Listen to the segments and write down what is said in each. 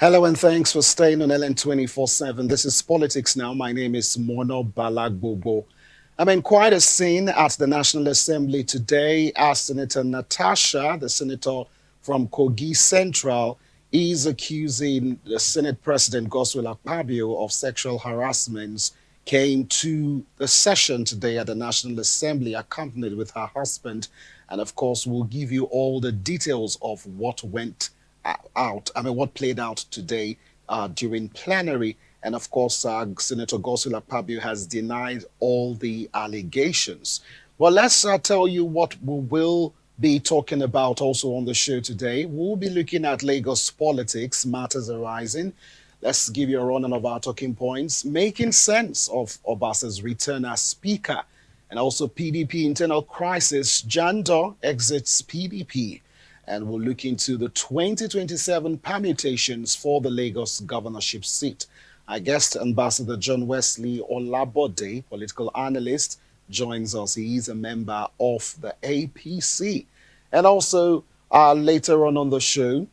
Hello and thanks for staying on LN 24/7. This is Politics Now. My name is Mono Balagbobo. I'm in quite a scene at the National Assembly today as Senator Natasha, the senator from Kogi Central, is accusing the Senate President Godswill Akpabio of sexual harassment, came to the session today at the National Assembly accompanied with her husband. And of course, we'll give you all the details of what went what played out today during plenary. And of course, Senator Godswill Akpabio has denied all the allegations. Well, let's tell you what we will be talking about also on the show today. We'll be looking at Lagos politics, matters arising. Let's give you a rundown of our talking points. Making sense of Obasa's return as speaker, and also PDP internal crisis. Jandor exits PDP. And we'll look into the 2027 permutations for the Lagos governorship seat. Our guest, Ambassador John Wesley Olabode, political analyst, joins us. He is a member of the APC. And also, later on the show,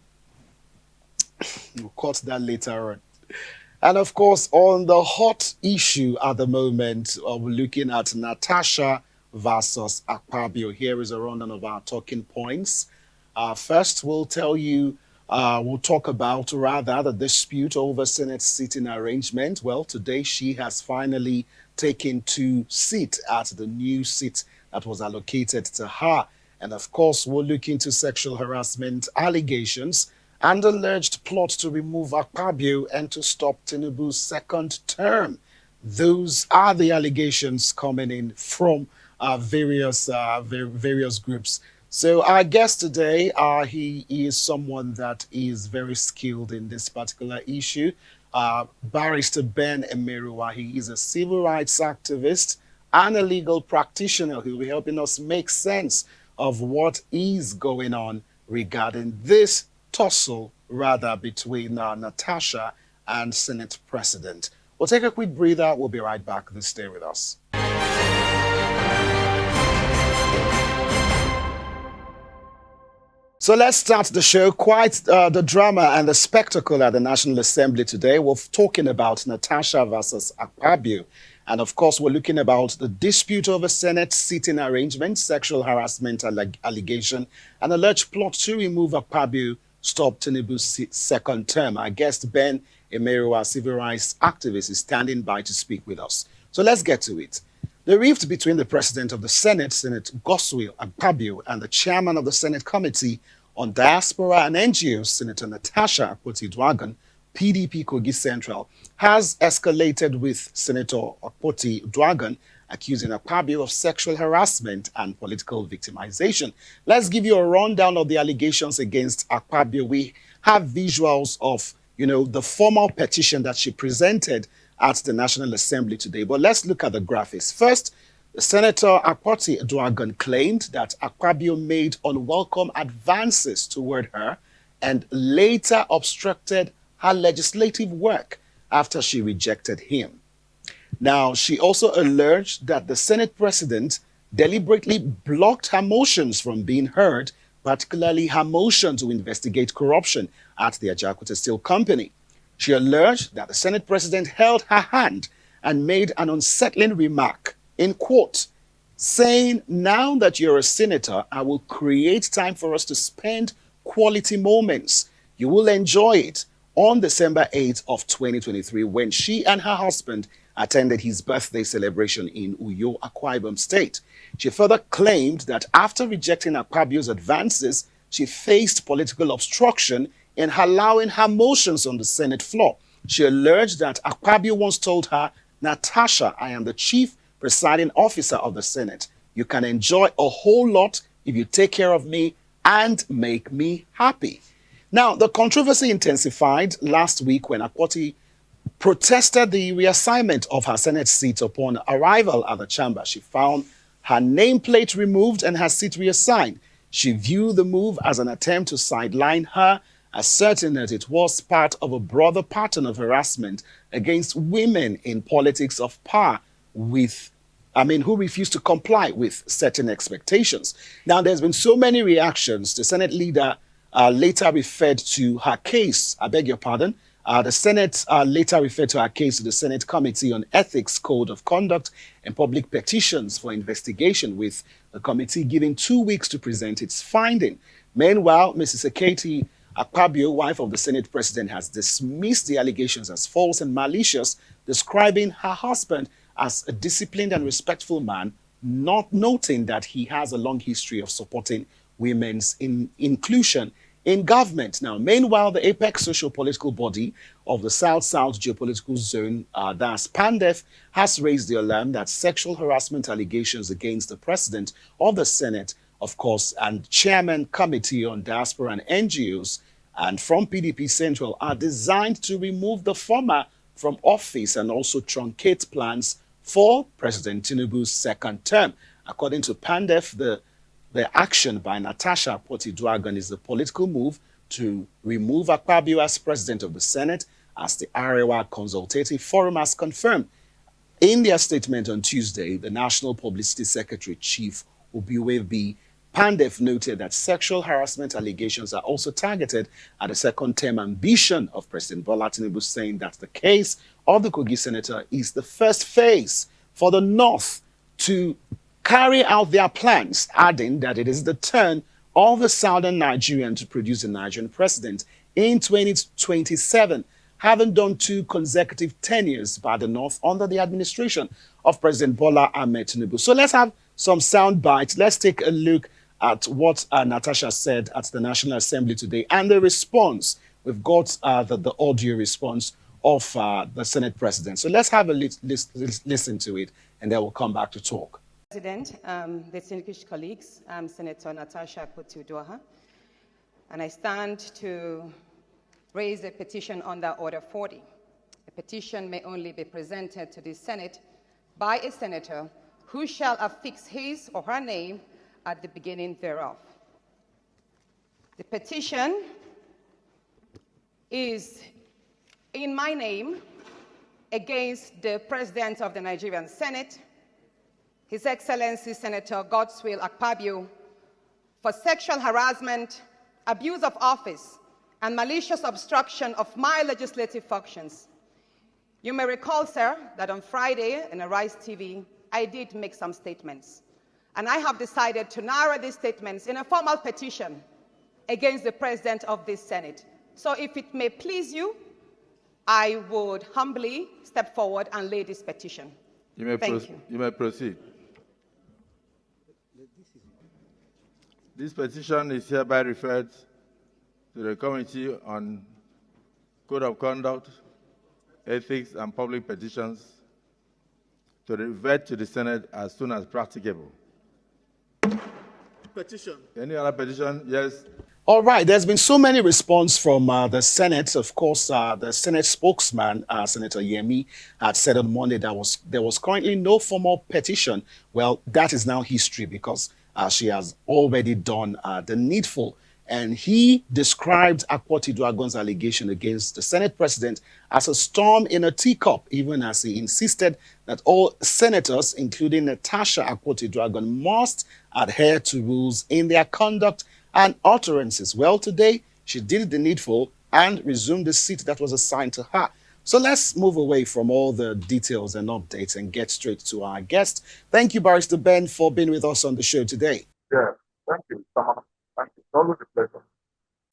we'll cut that later on. And of course, on the hot issue at the moment, we're looking at Natasha versus Akpabio. Here is a rundown of our talking points. First, we'll talk about rather the dispute over Senate seating arrangement. Well, today she has finally taken to sit at the new seat that was allocated to her. And of course, we'll look into sexual harassment allegations and alleged plot to remove Akpabio and to stop Tinubu's second term. Those are the allegations coming in from various groups. So our guest today, he is someone that is very skilled in this particular issue. Barrister Ben Emeruwa, he is a civil rights activist and a legal practitioner who will be helping us make sense of what is going on regarding this tussle, rather, between Natasha and Senate President. We'll take a quick breather. We'll be right back. Stay with us. So let's start the show. Quite the drama and the spectacle at the National Assembly today. We're talking about Natasha versus Akpabio. And of course, we're looking about the dispute over Senate seating arrangement, sexual harassment allegation, and alleged plot to remove Akpabio, stop Tinubu's second term. Our guest, Ben Emeruwa, civil rights activist, is standing by to speak with us. So let's get to it. The rift between the president of the Senate, Senator Godswill Akpabio, and the chairman of the Senate Committee on Diaspora and NGOs, Senator Natasha Vs Akpabio, PDP Kogi Central, has escalated with Senator Akpabio accusing Akpabio of sexual harassment and political victimization. Let's give you a rundown of the allegations against Akpabio. We have visuals of, the formal petition that she presented at the National Assembly today. But let's look at the graphics. First, Senator Akpabio claimed that Akpabio made unwelcome advances toward her and later obstructed her legislative work after she rejected him. Now, she also alleged that the Senate President deliberately blocked her motions from being heard, particularly her motion to investigate corruption at the Ajaokuta Steel Company. She alleged that the Senate President held her hand and made an unsettling remark, in quote, saying, "Now that you're a senator, I will create time for us to spend quality moments. You will enjoy it," on December 8th of 2023, when she and her husband attended his birthday celebration in Uyo, Akwa Ibom State. She further claimed that after rejecting Akpabio's advances, she faced political obstruction in allowing her motions on the Senate floor. She alleged that Akpabio once told her, "Natasha, I am the chief presiding officer of the Senate. You can enjoy a whole lot if you take care of me and make me happy." Now, the controversy intensified last week when Akpabio protested the reassignment of her Senate seat upon arrival at the chamber. She found her nameplate removed and her seat reassigned. She viewed the move as an attempt to sideline her, asserting that it was part of a broader pattern of harassment against women in politics of power who refused to comply with certain expectations. Now, there's been so many reactions. The Senate leader later referred to her case. I beg your pardon. The Senate later referred to her case to the Senate Committee on Ethics, Code of Conduct, and Public Petitions for investigation, with the committee giving 2 weeks to present its finding. Meanwhile, Mrs. Eketi Akpabio, wife of the Senate president, has dismissed the allegations as false and malicious, describing her husband as a disciplined and respectful man, not noting that he has a long history of supporting women's inclusion in government. Now, meanwhile, the apex socio-political body of the South-South geopolitical zone, that's PANDEF, has raised the alarm that sexual harassment allegations against the president of the Senate, of course, and chairman committee on diaspora and NGOs, and from PDP Central, are designed to remove the former from office and also truncate plans for President Tinubu's second term. According to PANDEF, the action by Natasha Vs is a political move to remove Akpabio as president of the Senate, as the Arewa Consultative Forum has confirmed. In their statement on Tuesday, the National Publicity Secretary Chief Obiwebi PANDEF noted that sexual harassment allegations are also targeted at the second-term ambition of President Bola Tinubu, saying that the case of the Kogi senator is the first phase for the North to carry out their plans, adding that it is the turn of the southern Nigerian to produce a Nigerian president in 2027, having done 2 consecutive tenures by the North under the administration of President Bola Ahmed Tinubu. So let's have some sound bites. Let's take a look at what Natasha said at the National Assembly today and the response. We've got the audio response of the Senate president. So let's have a listen to it, and then we'll come back to talk. President, distinguished colleagues, I'm Senator Natasha Vs, and I stand to raise a petition under Order 40. A petition may only be presented to the Senate by a senator who shall affix his or her name at the beginning thereof. The petition is in my name against the President of the Nigerian Senate, His Excellency Senator Godswill Akpabio, for sexual harassment, abuse of office, and malicious obstruction of my legislative functions. You may recall, sir, that on Friday in Arise TV, I did make some statements. And I have decided to narrow these statements in a formal petition against the President of this Senate. So if it may please you, I would humbly step forward and lay this petition. Thank you. You may proceed. This petition is hereby referred to the Committee on Code of Conduct, Ethics, and Public Petitions to revert to the Senate as soon as practicable. Petition. Any other petition? Yes. All right, there's been so many response from the Senate. Of course, the Senate spokesman, Senator Yemi, had said on Monday that there was currently no formal petition. Well, that is now history because she has already done the needful. And he described Akpabio's allegation against the Senate president as a storm in a teacup, even as he insisted that all senators, including Natasha Akpabio, must adhere to rules in their conduct and utterances. Well, today, she did the needful and resumed the seat that was assigned to her. So let's move away from all the details and updates and get straight to our guest. Thank you, Barrister Ben, for being with us on the show today. Yeah, thank you, Samana. Thank you. It's always a pleasure.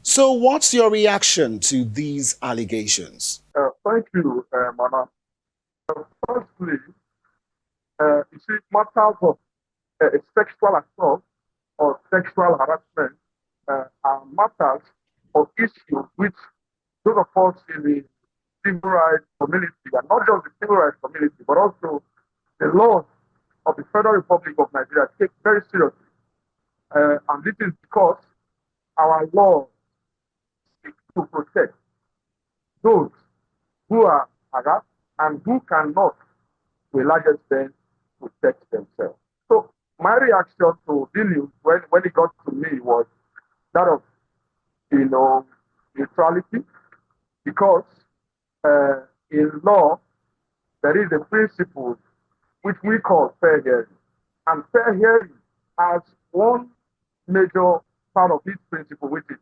So what's your reaction to these allegations? Thank you, Mana. Firstly, you see, matters of sexual assault or sexual harassment are matters of issues which those of us in the civil rights community, and not just the civil rights community, but also the laws of the Federal Republic of Nigeria take very seriously. And this is because our laws seek to protect those who are harassed and who cannot, to a large extent, protect themselves. So my reaction to the news when it got to me was that of, neutrality, because in law, there is a principle which we call fair hearing. And fair hearing has one major part of this principle, which is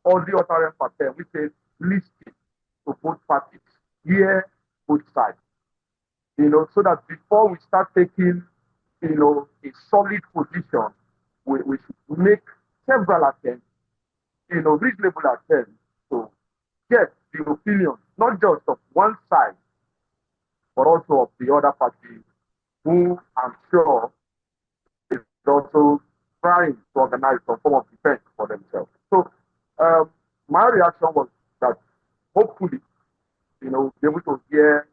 audio utterance pattern, which says listen to both parties, hear both sides. So that before we start taking, a solid position, we should make several attempts, reasonable attempts to get the opinion, not just of one side, but also of the other party, who I'm sure is also trying to organize some form of defense for themselves. So my reaction was that hopefully, be able to hear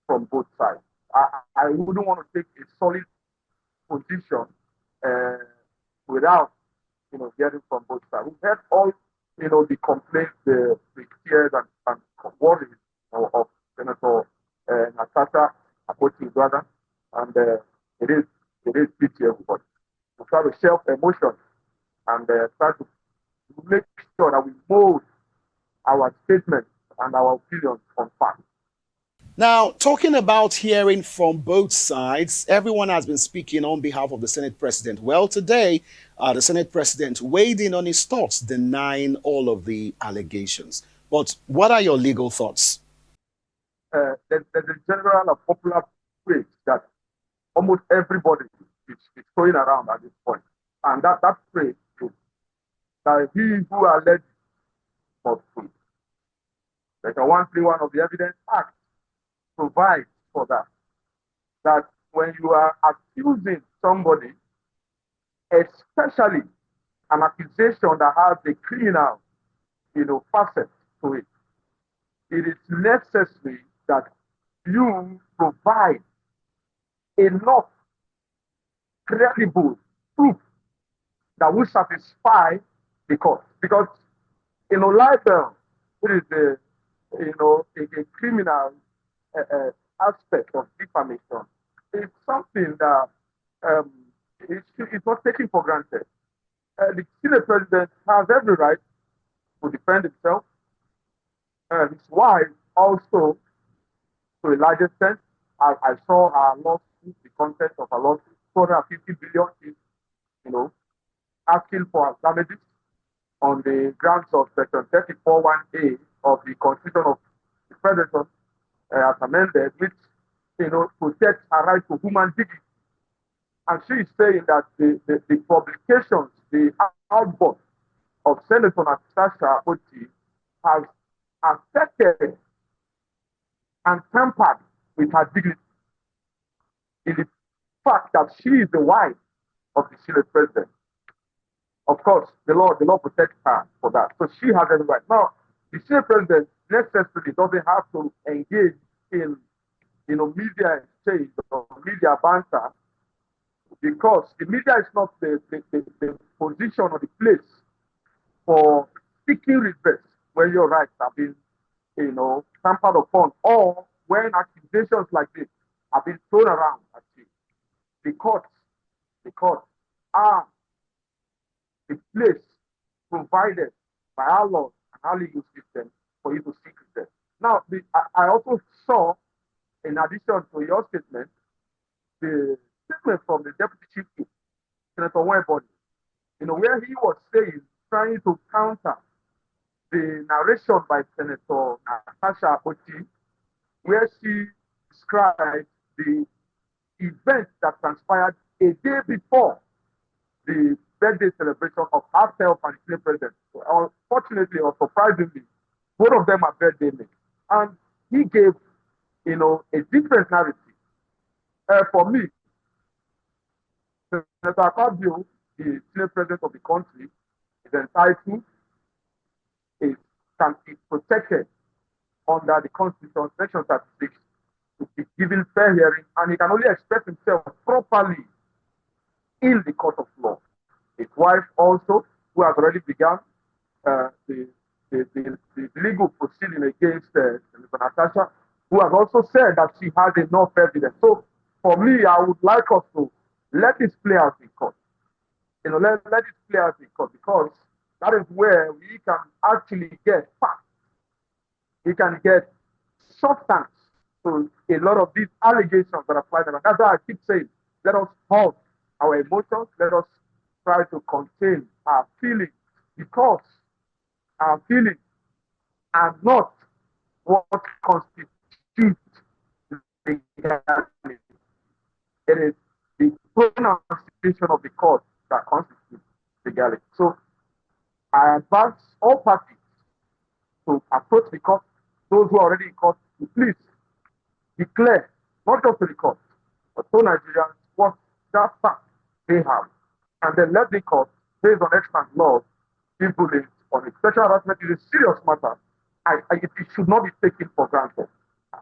from both sides. I wouldn't want to take a solid position uh, without, hearing from both sides. We've heard all, the complaints, the fears and worries of Senator Natasha Akpabio's brother, and it is pitiable, but we try to shelf emotion and try to make sure that we mold our statements and our opinions on facts. Now, talking about hearing from both sides, everyone has been speaking on behalf of the Senate President. Well, today, the Senate President weighed in on his thoughts, denying all of the allegations. But what are your legal thoughts? There's a general and popular phrase that almost everybody is throwing around at this point. And that phrase is that he who alleged must prove. Section 131 of the Evidence Act provides for that. That when you are accusing somebody, especially an accusation that has a criminal, facet to it, it is necessary that you provide enough credible proof that will satisfy the court. Because, libel, it is a criminal aspect of defamation. It's something that it's not taken for granted. The Senate President has every right to defend himself. His wife also, to a large extent. I saw our lawsuit, the content of our lawsuit, 250 billion is, asking for damages on the grounds of Section 34(1)(a) of the Constitution of the Federation, as amended, which, protects her right to human dignity. And she is saying that the publications, the outburst of Senator Natasha Akpabio has affected and tampered with her dignity in the fact that she is the wife of the Senate President. Of course, the law protects her for that. So she has every right. Now, the Senate President necessarily doesn't have to engage in, media exchange or media banter, because the media is not the position or the place for seeking redress when your rights have been, trampled upon, or when accusations like this have been thrown around at you. The courts are the place provided by our laws and our legal system for you to seek redress. Now, I also saw, in addition to your statement, the statement from the Deputy Chief Whip, Senator Webody, where he was trying to counter the narration by Senator Natasha Akpabio, where she described the event that transpired a day before the birthday celebration of herself and the Senate President. Unfortunately or surprisingly, both of them are birthday mates. And he gave, a different narrative. For me, Senator Akpabio, the Senate President of the country, is entitled, can be protected under the Constitution, Section 36, to be given fair hearing, and he can only express himself properly in the court of law. His wife also, who has already begun the legal proceeding against Natasha, who has also said that she has enough evidence. So, for me, I would like us to let this play out in court. Let it play out in court, because that is where we can actually get facts. We can get substance to a lot of these allegations that are applied. And that's why I keep saying, let us halt our emotions. Let us try to contain our feelings, because our feelings are not what constitutes legality. It is the pronunciation of the court that constitutes legality. So I advise all parties to approach the court, those who are already in court, to please declare, not just to the court, but to Nigerians what that fact they have. And then let the court, based on extant laws, give rulings on it. Sexual harassment is a serious matter. It should not be taken for granted.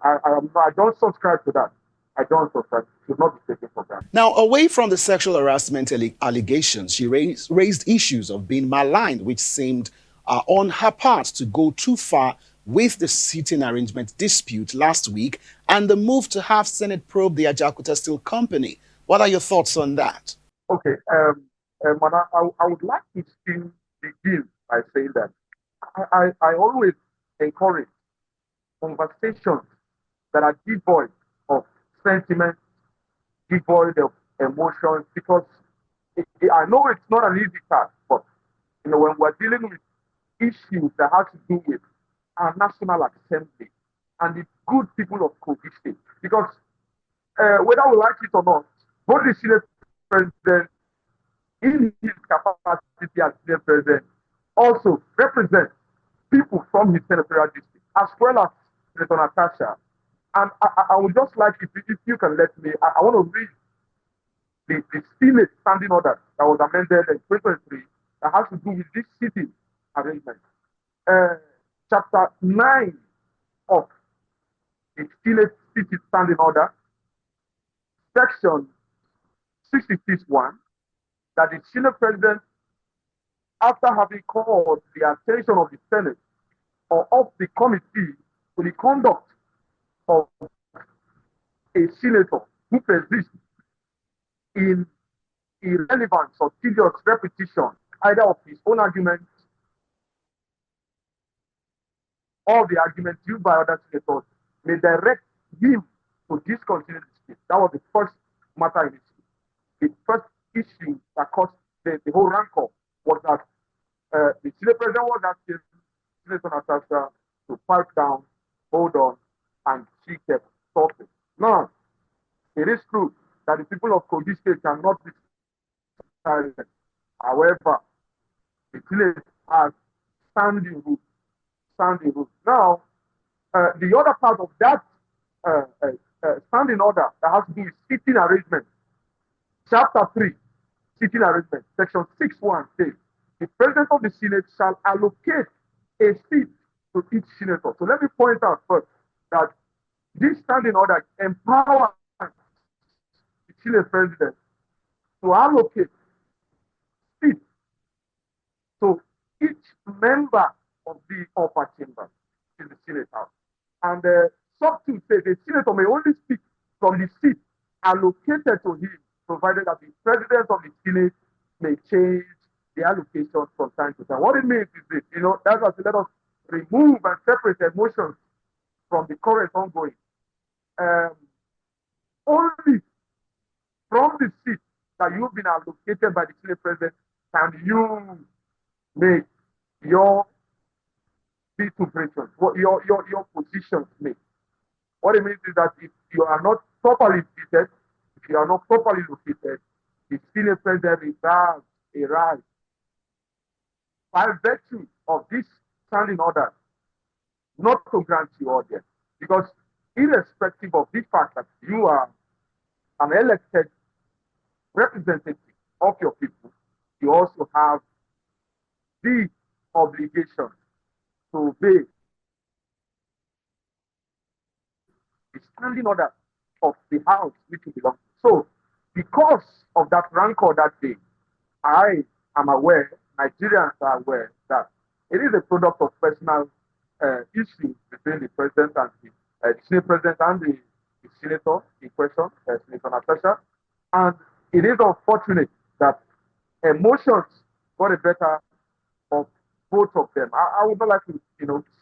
I don't subscribe to that. I don't subscribe. It should not be taken for granted. Now, away from the sexual harassment allegations, she raised issues of being maligned, which seemed on her part to go too far with the seating arrangement dispute last week and the move to have Senate probe the Ajakuta Steel Company. What are your thoughts on that? Okay, Mana, I would like to still begin by saying that I always encourage conversations that are devoid of sentiment, devoid of emotions, because I know it's not an easy task, but when we're dealing with issues that have to do with our National Assembly and the good people of Kogi State, because whether we like it or not, both the Senate President, in his capacity as Senate President, also represents people from his senatorial district, as well as Senator Natasha. And I would just like, if you can let me, I want to read the Senate standing order that was amended in 2023 that has to do with this city arrangement. Chapter 9 of the Senate city standing order, section 66(1), that the Senate President, after having called the attention of the Senate or of the committee to the conduct of a senator who persists in irrelevant or tedious repetition, either of his own arguments or the arguments used by other senators, may direct him to discontinue the speech. That was the first matter in the speech. The first issue that caused the whole rancor was that the Senate President was asking Senator Natasha to pipe down, hold on, and she kept talking. Now, it is true that the people of Kogi State cannot be silent. However, the Senate has standing rules. Standing rules. Now, the other part of that standing order that has to do with seating arrangement, Chapter 3, seating arrangement, Section 6(1) says, the President of the Senate shall allocate a seat to each senator. So let me point out first that this standing order empowers the Senate President to allocate seats to each member of the upper chamber in the Senate House. And substitute says the senator may only speak from the seat allocated to him, provided that the President of the Senate may change the allocation from time to time. What it means is this, that's why let us remove and separate emotions from the current ongoing. Only from the seat that you've been allocated by the Senate President can you make your vituperations, what your positions make. What it means is that if you are not properly seated, if you are not properly located, the Senate President reserves a right by virtue of this standing order not to grant you audience. Because irrespective of the fact that you are an elected representative of your people, you also have the obligation to obey the standing order of the house which you belong to. So, because of that rancor that day, I am aware, Nigerians are aware that it is a product of personal issues between the president and the Senate President and the senator in question, Senator Natasha. And it is unfortunate that emotions got the better of both of them. I would not like to,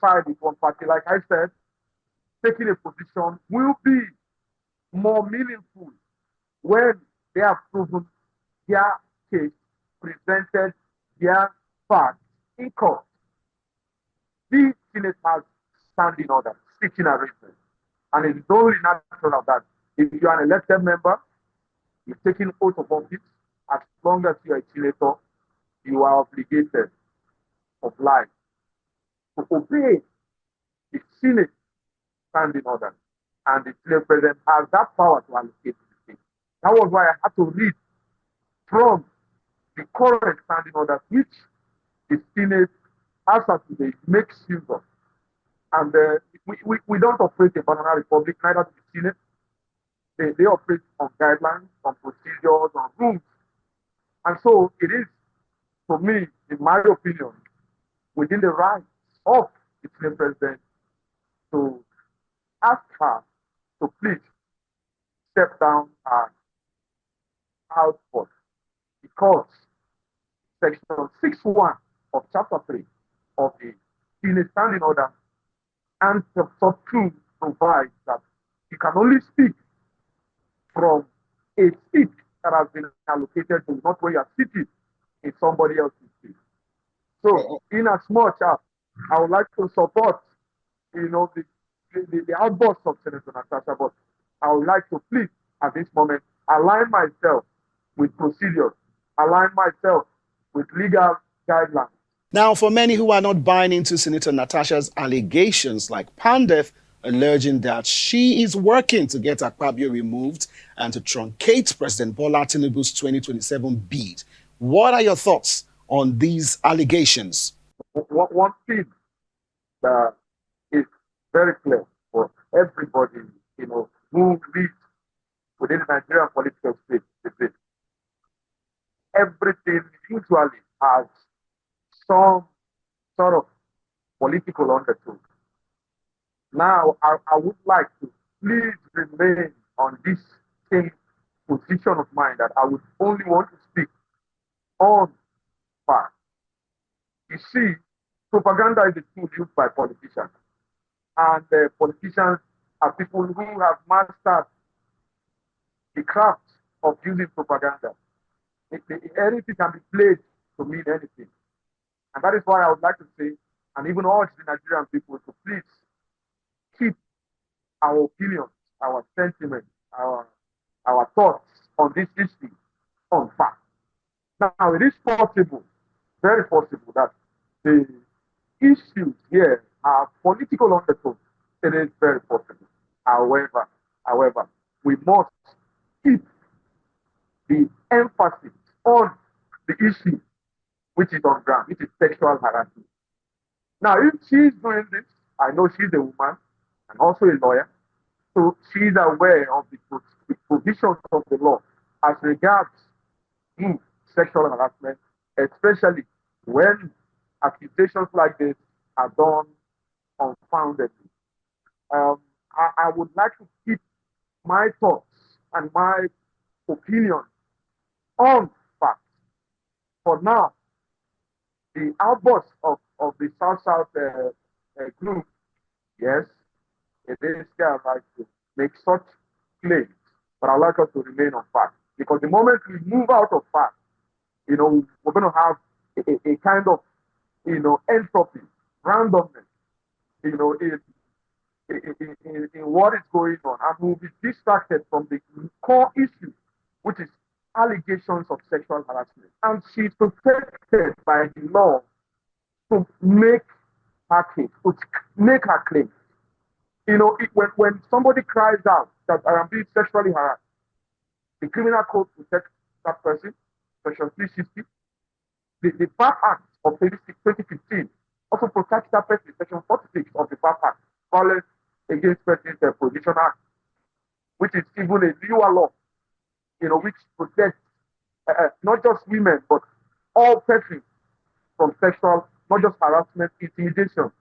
side with one party. Like I said, taking a position will be more meaningful when they have proven their case, presented their facts in court. the Senate has standing order, sitting arrangement. And it's only natural that if you are an elected member, you're taking oath of office, as long as you are a senator, you are obligated of life to obey the Senate standing order. And the Senate president has that power to allocate to the state. That was why I had to read from the current standing order, which the Senate, as of today, makes use of. And we don't operate a banana republic, neither do the Senate. They operate on guidelines, on procedures, on rules. And so it is, for me, in my opinion, within the rights of the Senate president to ask her to please step down and output, because section 6.1 of chapter 3 of the Senate standing order and chapter 2 provides that you can only speak from a seat that has been allocated to, not where you are sitting in somebody else's seat. So, in as much as I would like to support, the outburst of Senator Natasha, but I would like to please, at this moment, align myself with procedures, align myself with legal guidelines. Now, for many who are not buying into Senator Natasha's allegations, like Pandef, alleging that she is working to get Akpabio removed and to truncate President Bola Tinubu's 2027 bid. What are your thoughts on these allegations? One thing that is very clear for everybody, who lives within the Nigerian political space is this: everything usually has some sort of political undertone. Now, I would like to please remain on this same position of mine that I would only want to speak on facts. You see, propaganda is a tool used by politicians. And politicians are people who have mastered the craft of using propaganda. Anything can be played to mean anything. And that is why I would like to say, and even urge the Nigerian people to please keep our opinions, our sentiments, our thoughts on this issue on fact. Now, it is possible, very possible, that the issues here are political undertones. It is very possible. However, we must keep the emphasis on the issue which is on ground, which is sexual harassment. Now, if she's doing this, I know she's a woman and also a lawyer, so she's aware of the provisions of the law as regards sexual harassment, especially when accusations like this are done unfoundedly. I would like to keep my thoughts and my opinion on facts. For now, the outburst of the South-South group, yes, it is their right to make such claims, but I'd like us to remain on facts. Because the moment we move out of facts, we're going to have a kind of, entropy, randomness, in what is going on. And we'll be distracted from the core issue, which is allegations of sexual harassment. And she's protected by the law to make her case, to make her claim. When somebody cries out that I am being sexually harassed, the criminal code protects that person, section 360. The FAP Act of 2015 also protects that person, section 46 of the FAP Act, Violence Against Persons Prohibition Act, which is even a newer law, which protects not just women, but all persons from sexual, not just harassment, intimidation.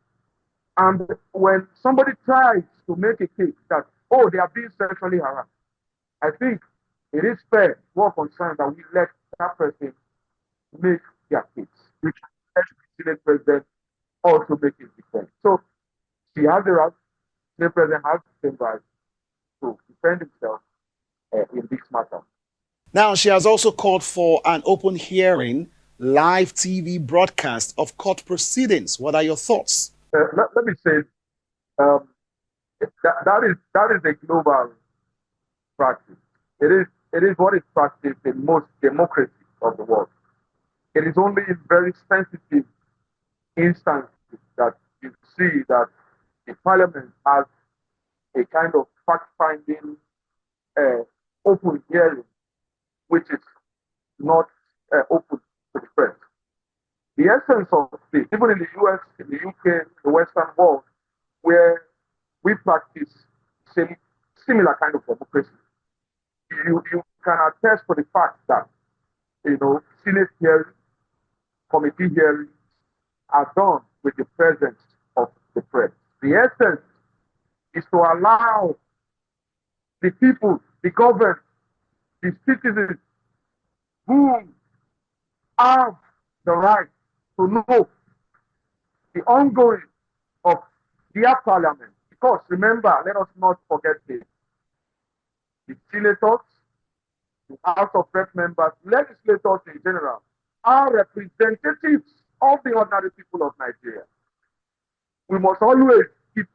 And when somebody tries to make a case that, they are being sexually harassed, I think it is fair, more concerned that we let that person make their case, which the Senate president also make his defense. So she has the right, the president has the same right to defend himself in this matter. Now, she has also called for an open hearing, live TV broadcast of court proceedings. What are your thoughts? let me say, um, that is a global practice. It is what is practiced in most democracies of the world. It is only in very sensitive instances that you see that the parliament has a kind of fact-finding, uh, open hearing, which is not open to the press. The essence of this, even in the US, in the UK, the Western world, where we practice same, similar kind of democracy, you can attest to the fact that Senate hearings, committee hearings are done with the presence of the press. The essence is to allow the people, the government, the citizens who have the right to know the ongoing of their parliament. Because remember, let us not forget this, the senators, the House of Rep members, legislators in general, are representatives of the ordinary people of Nigeria. We must always keep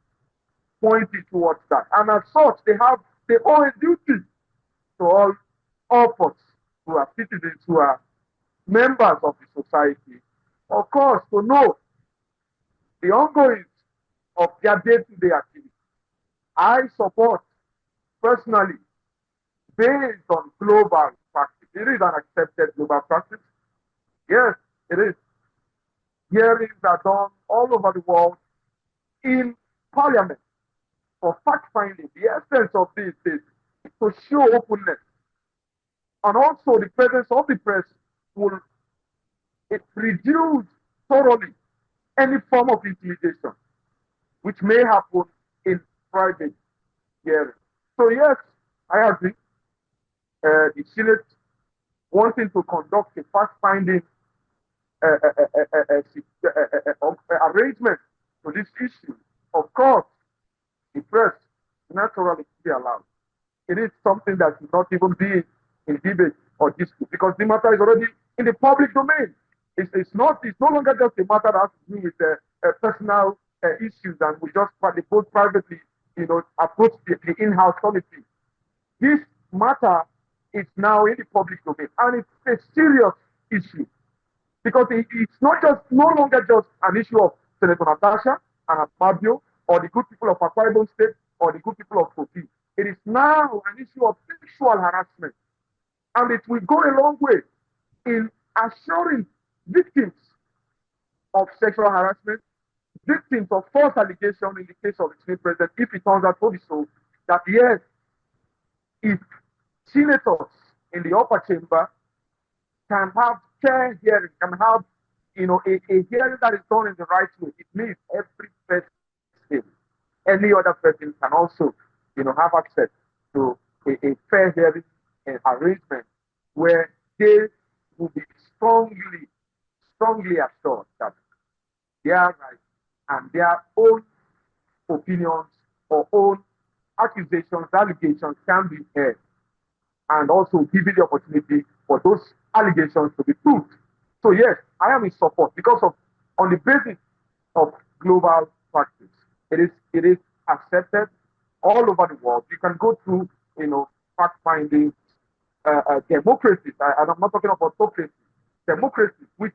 pointing towards that. And as such, they owe a duty to all of us who are citizens, who are members of the society, of course, to know the ongoings of their day-to-day activity. I support personally, based on global practice. It is an accepted global practice. Yes, it is. Hearings are done all over the world in parliament for fact finding. The essence of this is to show openness. And also the presence of the press will reduce thoroughly any form of intimidation which may happen in private hearings. So yes, I agree. The Senate wanting to conduct a fact-finding arrangement to this issue, of course, the press naturally be allowed. It is something that should not even be in debate or dispute because the matter is already in the public domain. It's no longer just a matter that has to do with personal issues and we just both privately, approach the in-house committee. This matter is now in the public domain and it's a serious issue because it's no longer just an issue of Senator Natasha and Akpabio or the good people of Akpabio State or the good people of Kogi. It is now an issue of sexual harassment, and it will go a long way in assuring victims of sexual harassment, victims of false allegation in the case of the Senate president, if it turns out to be so, that yes, if senators in the upper chamber can have fair hearing, can have a hearing that is done in the right way, it means every person, any other person can also have access to a fair hearing arrangement where they will be strongly assured that their rights and their own opinions or own accusations, allegations can be heard and also giving the opportunity for those allegations to be proved. So yes, I am in support because of on the basis of global practice. It is accepted all over the world. You can go through fact finding democracies, and I'm not talking about autocracy, democracies, which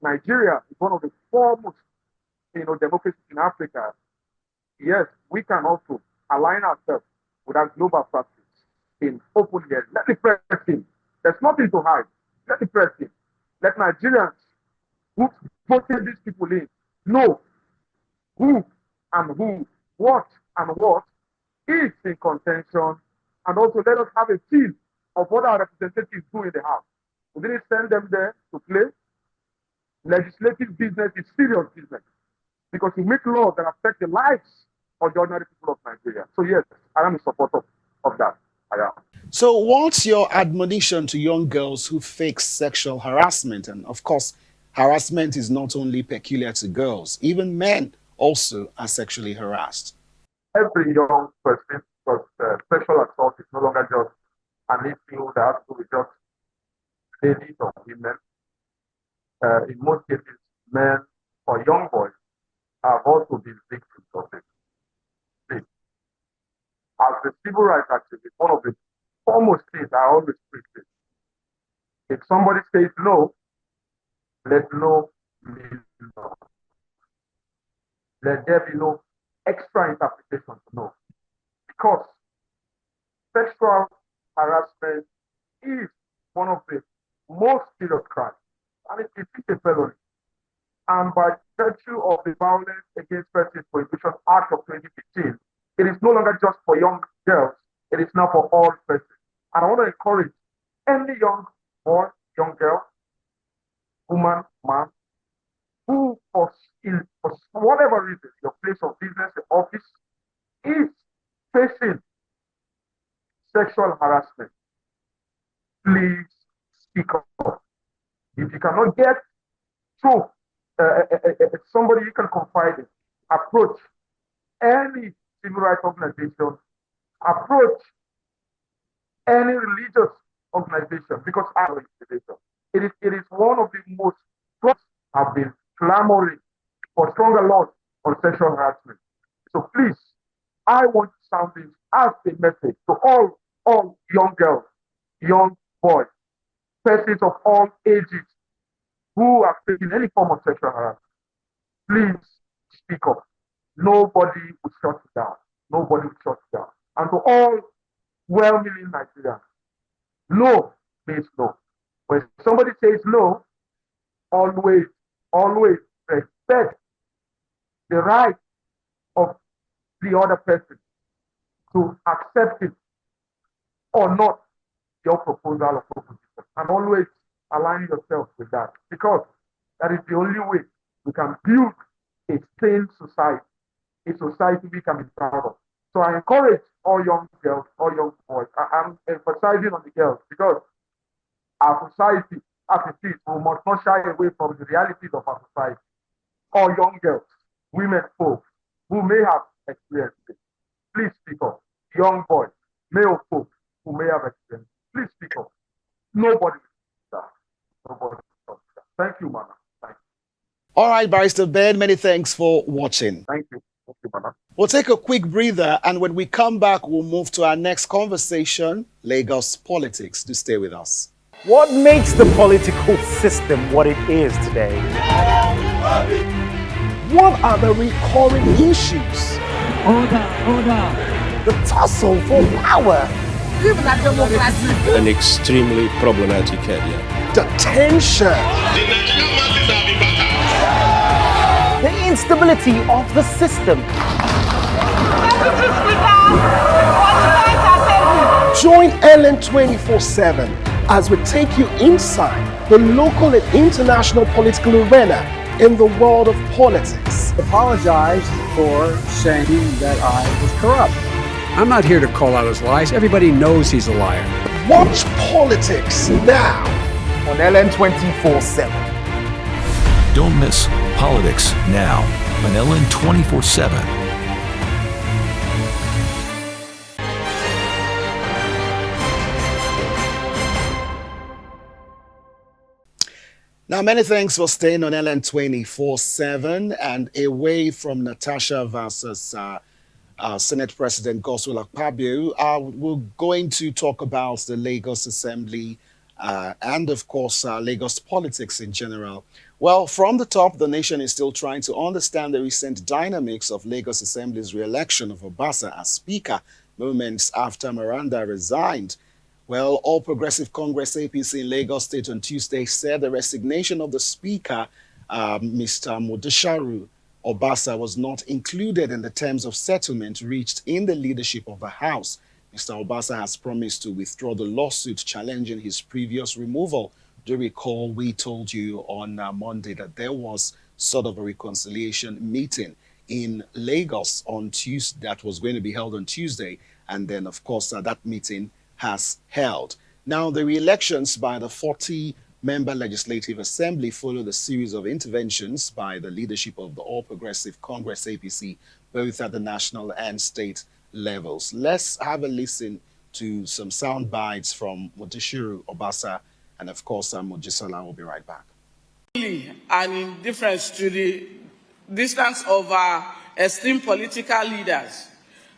Nigeria is one of the foremost democracies in Africa. Yes, we can also align ourselves with our global practice in open hearing. Let the press in. There's nothing to hide. Let the press in. Let Nigerians who voted these people in know who and who, what and what is in contention, and also let us have a feel of what our representatives do in the House. We didn't send them there to play. Legislative business is serious business because we make laws that affect the lives of the ordinary people of Nigeria. So yes, I am in support of that. I am. So, what's your admonition to young girls who face sexual harassment? And of course, harassment is not only peculiar to girls, even men also are sexually harassed. Every young person, because sexual assault is no longer just an issue that has to do with just ladies or women. In most cases, men or young boys have also been victims of it. See, as the civil rights activist, one of the foremost things I always preach is, if somebody says no, let no mean no. Let there be no extra interpretation to no. Because sexual harassment is one of the most serious crimes, and it is a felony. And by virtue of the Violence Against Persons Prohibition Act of 2015, it is no longer just for young girls, it is now for all persons. And I want to encourage any young boy, young girl, woman, man, who for whatever reason, your place of business, your office, is facing sexual harassment, please speak up. If you cannot get through somebody you can confide in, approach any civil rights organization, approach any religious organization, because it is one of the most have been clamoring for stronger laws on sexual harassment. So please, I want to sound this as a message to all young girls, young boys, persons of all ages who are facing any form of sexual harassment. Please speak up. Nobody will shut you down. Nobody will shut you down. And to all well-meaning Nigerians, no means no. When somebody says no, always respect the right of the other person to accept it or not your proposal or proposition. And always align yourself with that, because that is the only way we can build a sane society, a society we can be proud of. So I encourage all young girls, all young boys. I'm emphasizing on the girls because our society, as it is, we must not shy away from the realities of our society. All young girls, women, folks who may have experienced it, please speak up. Young boys, male folks who may have experienced it, please speak up. Nobody will that. Nobody will that. Thank you, Mana. Thank you. All right, Barrister Ben, many thanks for watching. Thank you. Thank you, Mana. We'll take a quick breather, and when we come back, we'll move to our next conversation, Lagos politics. Do stay with us. What makes the political system what it is today? What are the recurring issues? Order. The tussle for power. An extremely problematic area. The tension. The instability of the system. Join Ellen 24/7 as we take you inside the local and international political arena in the world of politics. Apologize for saying that I was corrupt. I'm not here to call out his lies. Everybody knows he's a liar. Watch politics now on Ellen 24/7. Don't miss Politics Now on Ellen 24/7. Now, many thanks for staying on Ellen 24/7 and away from Natasha versus Senate President Godswill Akpabio. We're going to talk about the Lagos Assembly and, of course, Lagos politics in general. Well, from the top, the nation is still trying to understand the recent dynamics of Lagos Assembly's re-election of Obasa as Speaker moments after Miranda resigned. Well, All Progressive Congress APC in Lagos State on Tuesday said the resignation of the Speaker, Mr. Modesharu Obasa, was not included in the terms of settlement reached in the leadership of the House. Mr. Obasa has promised to withdraw the lawsuit challenging his previous removal. Do you recall we told you on Monday that there was sort of a reconciliation meeting in Lagos on Tuesday that was going to be held on Tuesday, and then, of course, that meeting has held. Now, the re-elections by the 40-member Legislative Assembly followed a series of interventions by the leadership of the All Progressive Congress APC, both at the national and state levels. Let's have a listen to some sound bites from Modesharu Obasa, and of course, Mojisola will be right back. And in difference to distance of our esteemed political leaders,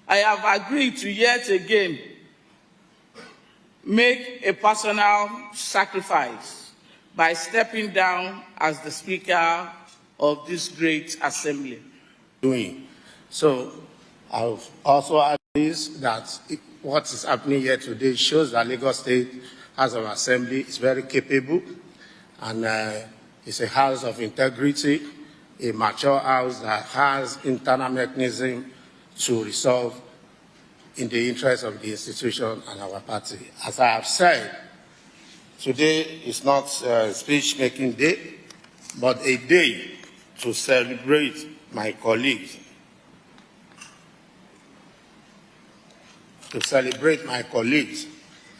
I have agreed to yet again make a personal sacrifice by stepping down as the Speaker of this great assembly. So I'll also add this, that what is happening here today shows that Lagos State House of Assembly is very capable, and it's a house of integrity, a mature house that has internal mechanism to resolve in the interest of the institution and our party. As I have said, today is not a speech-making day, but a day to celebrate my colleagues,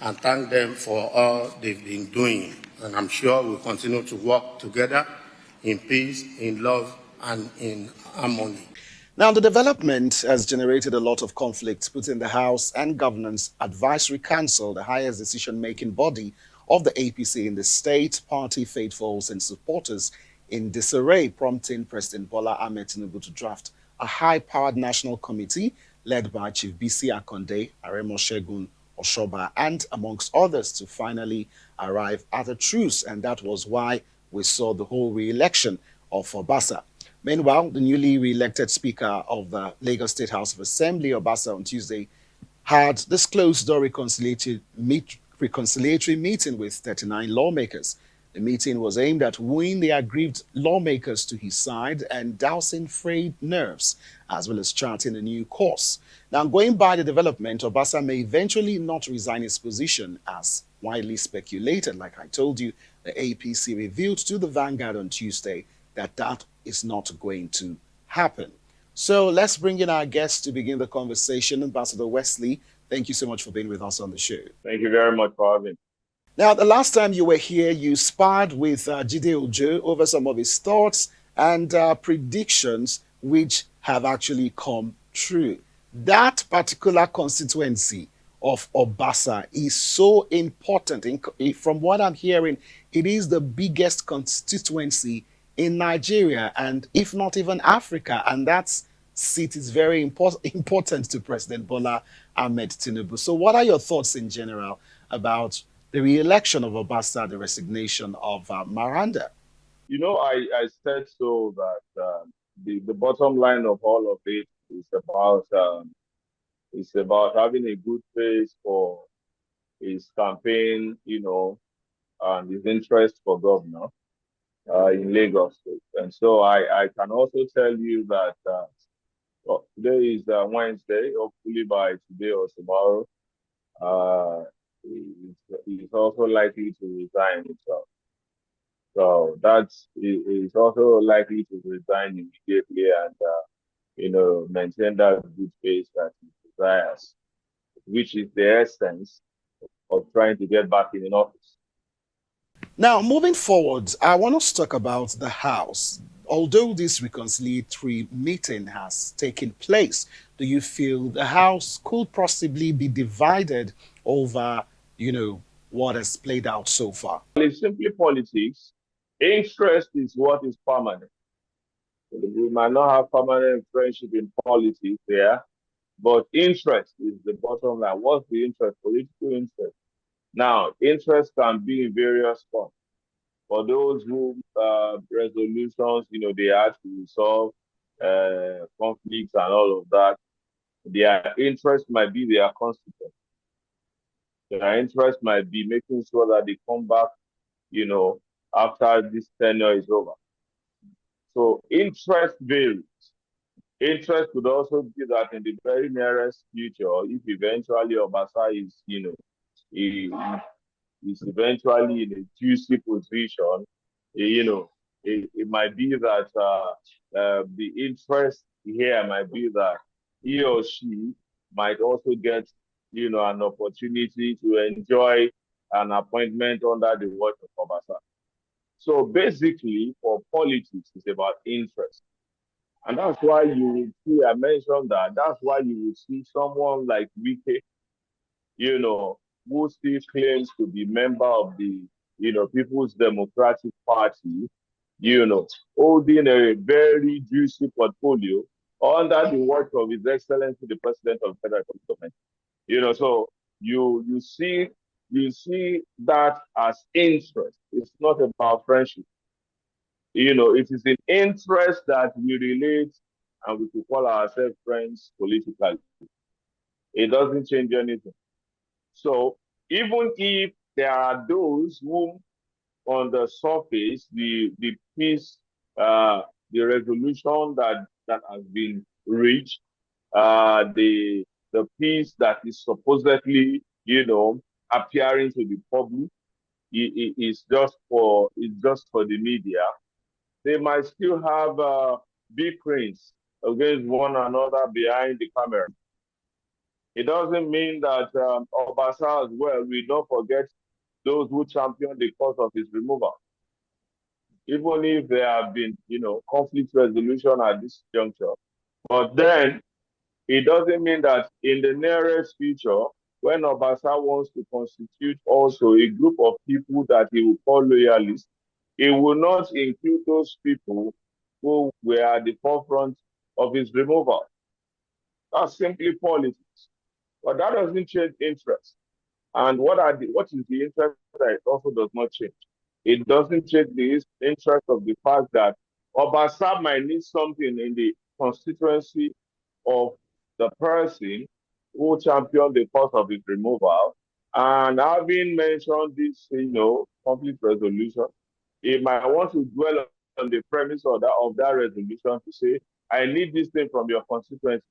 and thank them for all they've been doing. And I'm sure we'll continue to work together in peace, in love, and in harmony. Now, the development has generated a lot of conflict, putting the House and Governance Advisory Council, the highest decision-making body of the APC in the state, party faithfuls and supporters in disarray, prompting President Bola Ahmed Tinubu to draft a high-powered national committee led by Chief B.C. Akonde, Aremo Shegun Oshoba, and amongst others to finally arrive at a truce. And that was why we saw the whole re-election of Obasa. Meanwhile, the newly re-elected Speaker of the Lagos State House of Assembly, Obasa, on Tuesday, had this closed-door reconciliatory meeting with 39 lawmakers. The meeting was aimed at wooing the aggrieved lawmakers to his side and dousing frayed nerves, as well as charting a new course. Now, going by the development, Obasa may eventually not resign his position, as widely speculated. Like I told you, the APC revealed to the Vanguard on Tuesday that that is not going to happen. So let's bring in our guests to begin the conversation. Ambassador Wesley, thank you so much for being with us on the show. Thank you very much for having me. Now, the last time you were here, you sparred with Jide Ojo over some of his thoughts and predictions which have actually come true. That particular constituency of Obasa is so important. From what I'm hearing, it is the biggest constituency in Nigeria and if not even Africa. And that seat is very important to President Bola Ahmed Tinubu. So what are your thoughts in general about the re-election of Obasa, the resignation of Maranda? You know, I said so that the bottom line of all of it is about having a good face for his campaign, you know, and his interest for governor in Lagos State. And so I can also tell you that well, today is Wednesday. Hopefully by today or tomorrow, he's also likely to resign himself. So he's also likely to resign immediately and you know, maintain that good face that he desires, which is the essence of trying to get back in office. Now, moving forward, I want us to talk about the House. Although this reconciliatory meeting has taken place, do you feel the House could possibly be divided over, you know, what has played out so far? It's simply politics. Interest is what is permanent. We might not have permanent friendship in politics there, but interest is the bottom line. What's the interest? Political interest. Now, interest can be in various forms. For those who resolutions, you know, they have to resolve conflicts and all of that, their interest might be their constituents. Their interest might be making sure that they come back, you know, after this tenure is over. So interest varies. Interest could also be that in the very nearest future, if eventually Obasa is, you know, he is eventually in a juicy position, you know, it might be that the interest here might be that he or she might also get, you know, an opportunity to enjoy an appointment under the watch of Obasa. So basically, for politics, it's about interest. And that's why you will see, I mentioned that, that's why you will see someone like Wike, you know, who still claims to be member of the, you know, People's Democratic Party, holding a very juicy portfolio under the watch of His Excellency the President of the Federal Government. So you see that as interest. It's not about friendship. It is in interest that we relate and we could call ourselves friends politically. It doesn't change anything. So even if there are those who, on the surface, the peace, the resolution that has been reached, the peace that is supposedly, appearing to the public, is just for the media. They might still have bickerings against one another behind the camera. It doesn't mean that Obasa as well will not forget those who championed the cause of his removal. Even if there have been, conflict resolution at this juncture. But then it doesn't mean that in the nearest future, when Obasa wants to constitute also a group of people that he will call loyalists, he will not include those people who were at the forefront of his removal. That's simply politics. But that doesn't change interest. And what is the interest that it also does not change? It doesn't change the interest of the fact that Obasa might need something in the constituency of the person who championed the cause of his removal. And having mentioned this, conflict resolution, he might want to dwell on the premise of that resolution to say, I need this thing from your constituency.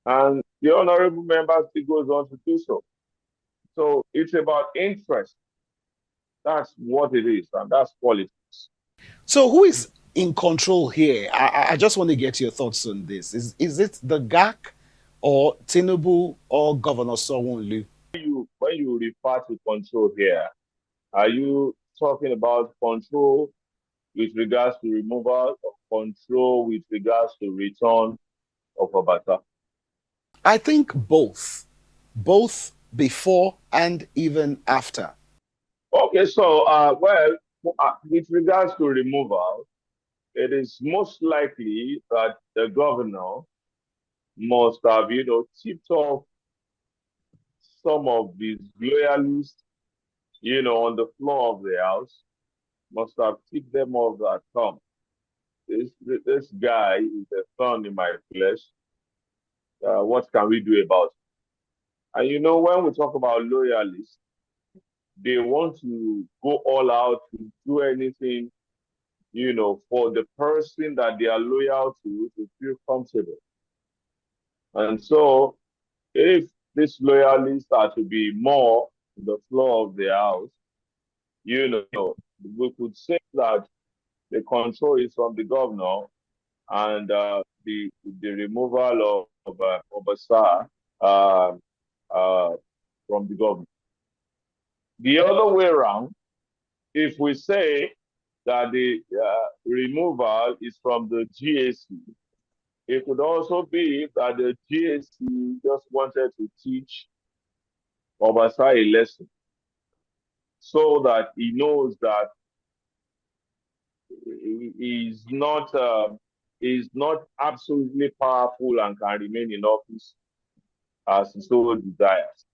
And the honorable member still goes on to do so. So it's about interest. That's what it is, and that's politics. So who is in control here? I just want to get your thoughts on this. Is it the GAC or Tinubu or Governor Sanwo-Olu? When you refer to control here, are you talking about control with regards to removal or control with regards to return of Obasa? I think both before and even after. Okay, so with regards to removal, it is most likely that the governor must have, tipped off some of these loyalists, on the floor of the house, must have tipped them off that come. This guy is a thorn in my flesh. What can we do about it? And when we talk about loyalists, they want to go all out to do anything, for the person that they are loyal to feel comfortable. And so if these loyalists are to be more on the floor of the house, we could say that the control is from the governor and the removal of Obasa from the government. The other way around, if we say that the removal is from the GAC, it could also be that the GAC just wanted to teach Obasa a lesson so that he knows that he is not absolutely powerful and can remain in office as he so desires.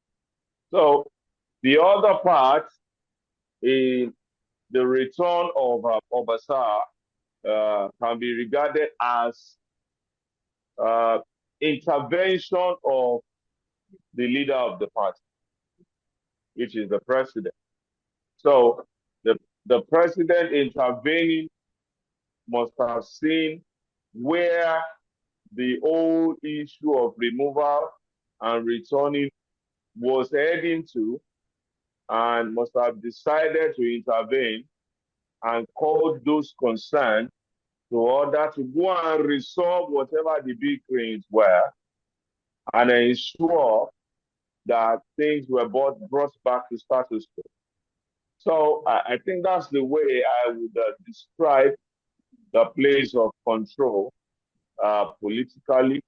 So the other part is the return of Obasa can be regarded as intervention of the leader of the party, which is the president. So the president intervening must have seen where the whole issue of removal and returning was heading to, and must have decided to intervene and called those concerned to order to go and resolve whatever the big things were and ensure that things were brought back to status quo. So I think that's the way I would describe the place of control politically,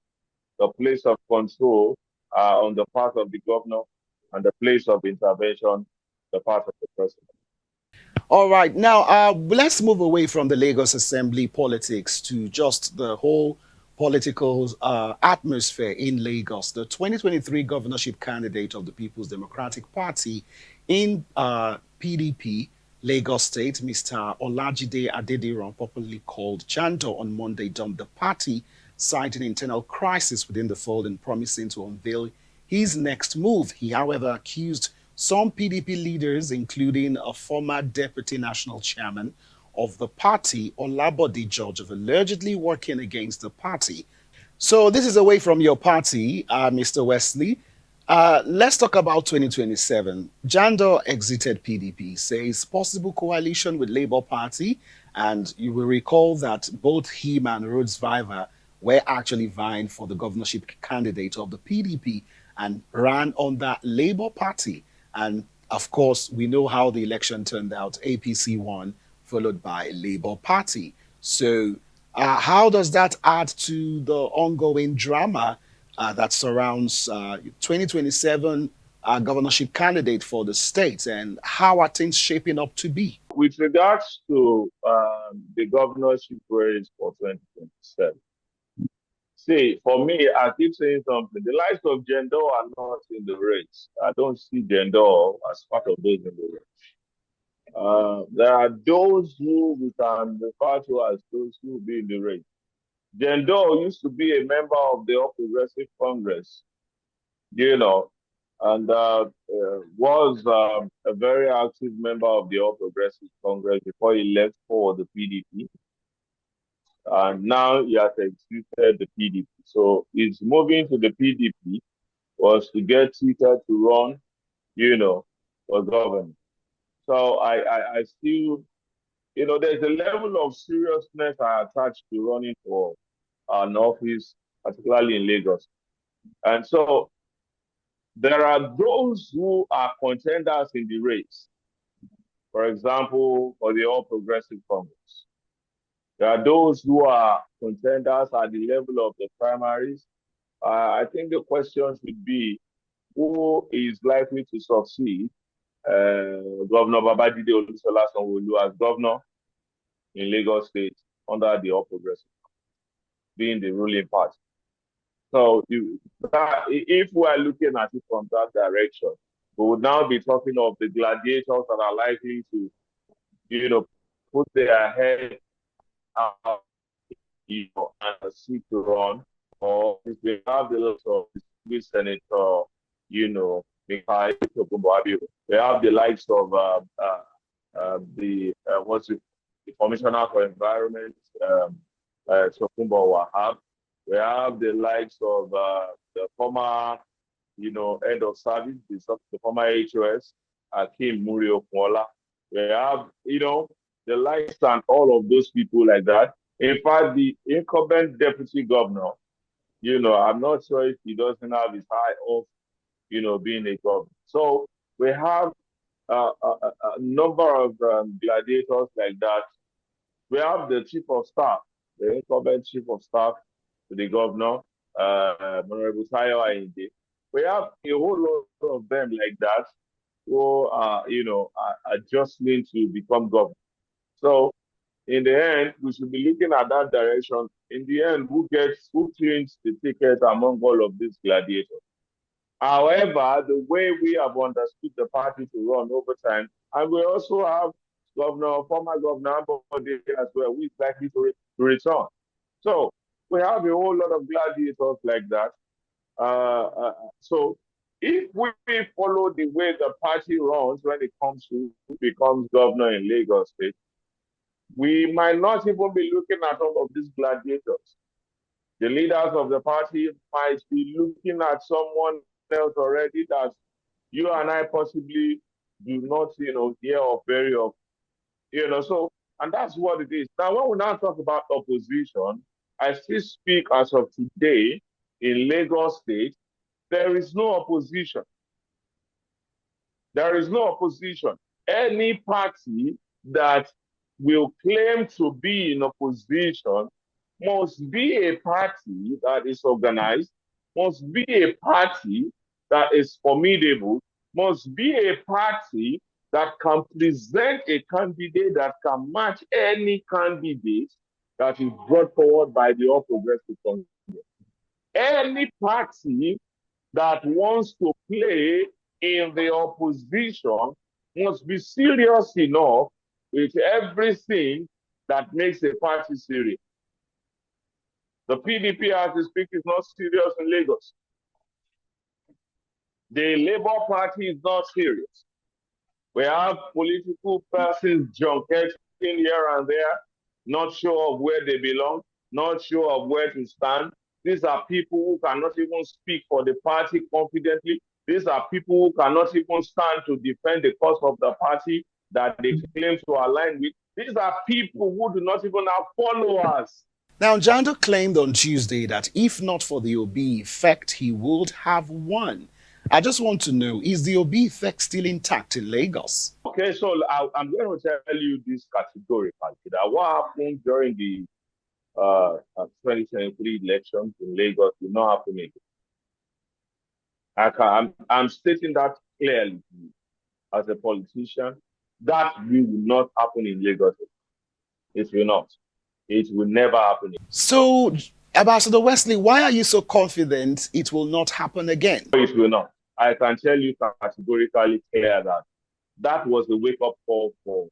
the place of control on the part of the governor, and the place of intervention, the part of the president. All right, now let's move away from the Lagos Assembly politics to just the whole political atmosphere in Lagos. The 2023 governorship candidate of the People's Democratic Party in PDP, Lagos State, Mr. Olajide Adediran, popularly called Jando, on Monday dumped the party, citing internal crisis within the fold and promising to unveil his next move. He, however, accused some PDP leaders, including a former deputy national chairman of the party, Olabode George, of allegedly working against the party. So this is away from your party, Mr. Wesley. Let's talk about 2027. Jandor exited PDP, says possible coalition with Labour Party, and you will recall that both him and Rhodes Viver were actually vying for the governorship candidate of the PDP and ran on that Labour Party. And of course, we know how the election turned out. APC won, followed by Labour Party. So how does that add to the ongoing drama that surrounds 2027 governorship candidate for the state, and how are things shaping up to be? With regards to the governorship race for 2027, see, for me, I keep saying something. The likes of Jendo are not in the race. I don't see Jendo as part of those in the race. There are those who we can refer to as those who will be in the race. Jendo used to be a member of the All Progressive Congress, you know, and was a very active member of the All Progressive Congress before he left for the PDP. And now he has exited the PDP. So his moving to the PDP was to get Twitter to run, for government. So I still, there's a level of seriousness I attach to running for an office, particularly in Lagos. And so there are those who are contenders in the race. For example, for the All Progressive Congress. There are those who are contenders at the level of the primaries. I think the question should be who is likely to succeed Governor Babajide Olusola Sanwo-Olu as governor in Lagos State under the All Progressive, being the ruling party. So if we are looking at it from that direction, we would now be talking of the gladiators that are likely to, put their head out, and seek to run, or if we have the likes of the Senator, Mikhail Tokumbo, we have the likes of the Commissioner for Environment, Tokumbo Wahab. We have the likes of the former, head of service, the former HOS, Akim Murio Kuala. We have, the likes and all of those people like that. In fact, the incumbent deputy governor, I'm not sure if he doesn't have his eye off, being a governor. So we have a number of gladiators like that. We have the chief of staff, the incumbent chief of staff to the governor, Honorable Tayo Ayinde. We have a whole lot of them like that who are, are jostling to become governor. So in the end, we should be looking at that direction. In the end, who cleans the ticket among all of these gladiators? However, the way we have understood the party to run over time, and we also have former Governor Ambode as well, who is likely to return. So we have a whole lot of gladiators like that. So if we follow the way the party runs when it comes to who becomes governor in Lagos State, we might not even be looking at all of these gladiators. The leaders of the party might be looking at someone else already that you and I possibly do not, hear of very often. So, and that's what it is. Now, when we now talk about opposition, I still speak as of today in Lagos State, there is no opposition. There is no opposition. Any party that will claim to be in opposition must be a party that is organized, must be a party that is formidable, must be a party that can present a candidate that can match any candidate that is brought forward by the All Progressive Congress. Any party that wants to play in the opposition must be serious enough with everything that makes a party serious. The PDP, as we speak, is not serious in Lagos. The Labour Party is not serious. We have political persons junketing here and there, not sure of where they belong, not sure of where to stand. These are people who cannot even speak for the party confidently. These are people who cannot even stand to defend the cause of the party that they claim to align with. These are people who do not even have followers. Now, Jando claimed on Tuesday that if not for the Obi effect, he would have won. I just want to know, is the Obi effect still intact in Lagos? Okay, so I'm going to tell you this categorically, that what happened during the 2023 elections in Lagos will not happen again. I'm stating that clearly as a politician. That will not happen in Lagos. It will not. It will never happen. So, Ambassador Wesley, why are you so confident it will not happen again? It will not. I can tell you categorically clear that that was a wake-up call for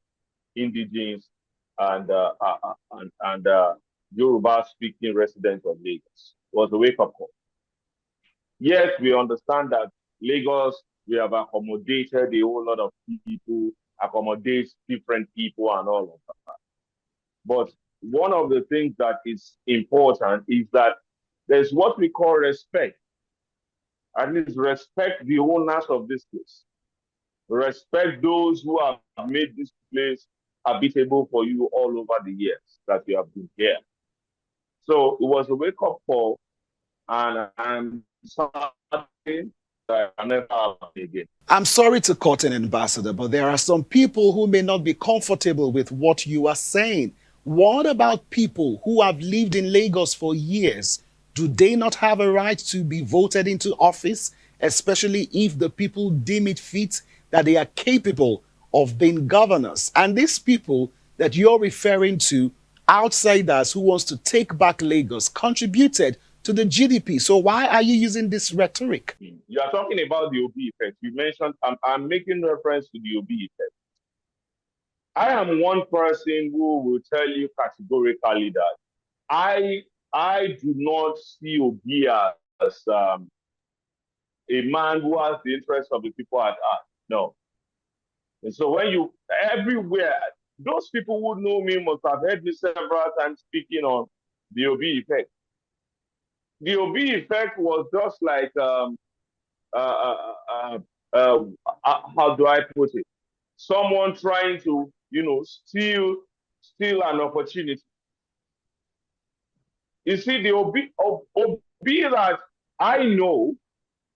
indigenous and Yoruba-speaking residents of Lagos. It was a wake-up call. Yes, we understand that Lagos, we have accommodated a whole lot of people, accommodate different people and all of that. But one of the things that is important is that there's what we call respect. At least respect the owners of this place. Respect those who have made this place habitable for you all over the years that you have been here. So it was a wake-up call, and I'm sorry that I'll never happen again. I'm sorry to cut an ambassador, but there are some people who may not be comfortable with what you are saying. What about people who have lived in Lagos for years? Do they not have a right to be voted into office, especially if the people deem it fit that they are capable of being governors? And these people that you're referring to, outsiders who wants to take back Lagos, contributed to the GDP. So why are you using this rhetoric? You are talking about the Obi effect. You mentioned, I'm making reference to the Obi effect. I am one person who will tell you categorically that I do not see Obi as a man who has the interest of the people at heart. No. And so when you, everywhere, those people who know me must have heard me several times speaking on the Obi effect. The Obi effect was just like, how do I put it? Someone trying to, steal an opportunity. You see, the Obi that I know,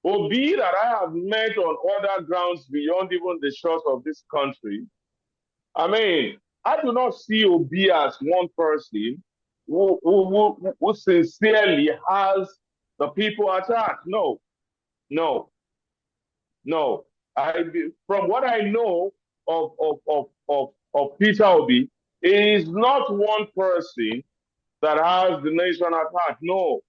Obi that I have met on other grounds beyond even the shores of this country, I mean, I do not see Obi as one person who sincerely has the people at heart. No. From what I know of Peter Obi, he is not one person that has the nation at heart. No.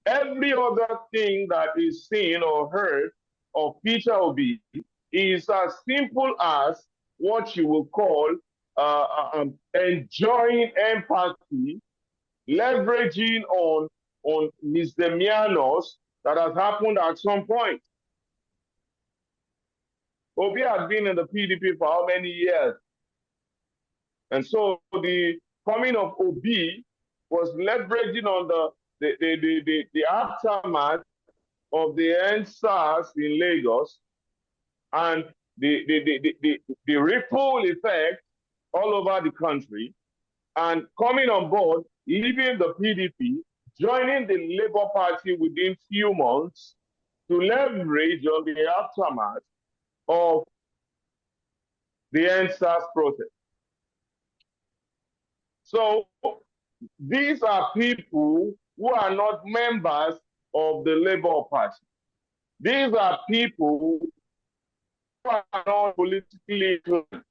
Every other thing that is seen or heard of Peter Obi is as simple as what you will call enjoying empathy, leveraging on misdemeanors that has happened at some point. Obi has been in the PDP for how many years? And so the coming of Obi was leveraging on the aftermath of the EndSARS in Lagos and the ripple effect all over the country, and coming on board, leaving the PDP, joining the Labour Party within few months to leverage on the aftermath of the EndSARS protest. So these are people who are not members of the Labour Party. These are people who are not politically inclined.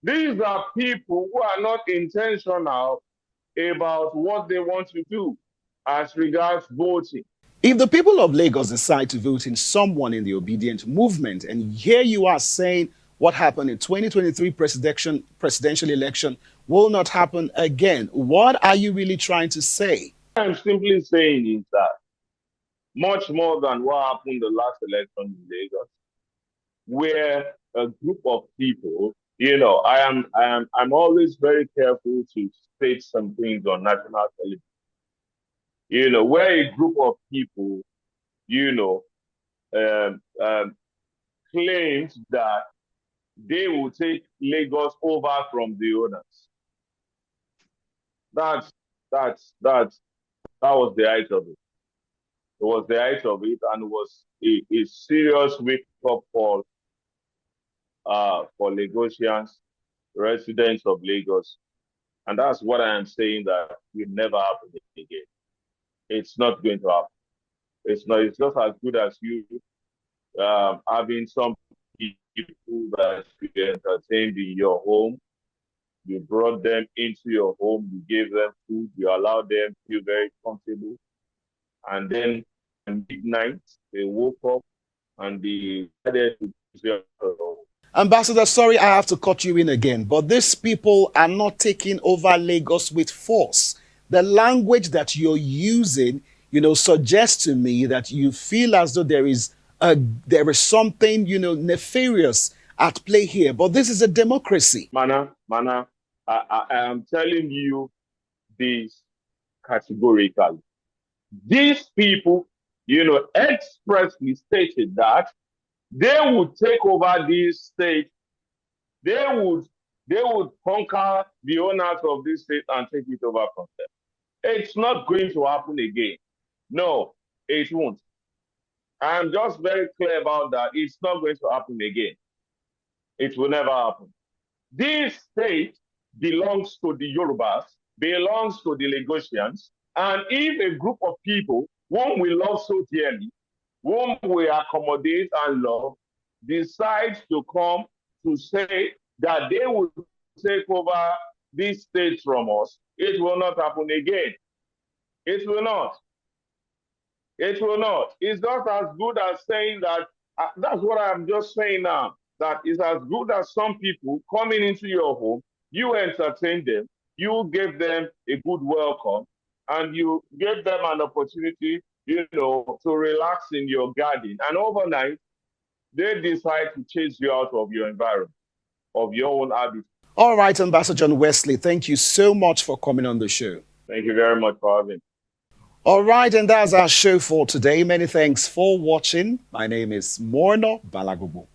These are people who are not intentional about what they want to do as regards voting. If the people of Lagos decide to vote in someone in the obedient movement, and here you are saying what happened in 2023 presidential election will not happen again, what are you really trying to say? What I'm simply saying is that much more than what happened the last election in Lagos, where a group of people, I'm always very careful to state some things on national television. Where a group of people, um, um, claimed that they will take Lagos over from the owners. That was the height of it. It was the height of it, and it was a serious wake-up call for Lagosians, residents of Lagos. And that's what I am saying, that will never happen again. It's not going to happen. It's just as good as you having some people that you entertained in your home. You brought them into your home, you gave them food, you allowed them to feel very comfortable. And then at midnight, they woke up and they decided to use your home. Ambassador, sorry I have to cut you in again, but these people are not taking over Lagos with force. The language that you're using, suggests to me that you feel as though there is something, nefarious at play here. But this is a democracy. Mana, I am telling you this categorically. These people, expressly stated that they would take over this state. They would conquer the owners of this state and take it over from them. It's not going to happen again. No, it won't. I'm just very clear about that. It's not going to happen again. It will never happen. This state belongs to the Yorubas, belongs to the Lagosians, and if a group of people whom we love so dearly, whom we accommodate and love, decides to come to say that they will take over this state from us, it will not happen again. It will not. It will not. It's just as good as saying that, that's what I'm just saying now, that it's as good as some people coming into your home, you entertain them, you give them a good welcome, and you give them an opportunity, to relax in your garden. And overnight, they decide to chase you out of your environment, of your own habitat. All right, Ambassador John Wesley, thank you so much for coming on the show. Thank you very much for having me. All right, and that's our show for today. Many thanks for watching. My name is Morno Balagubu.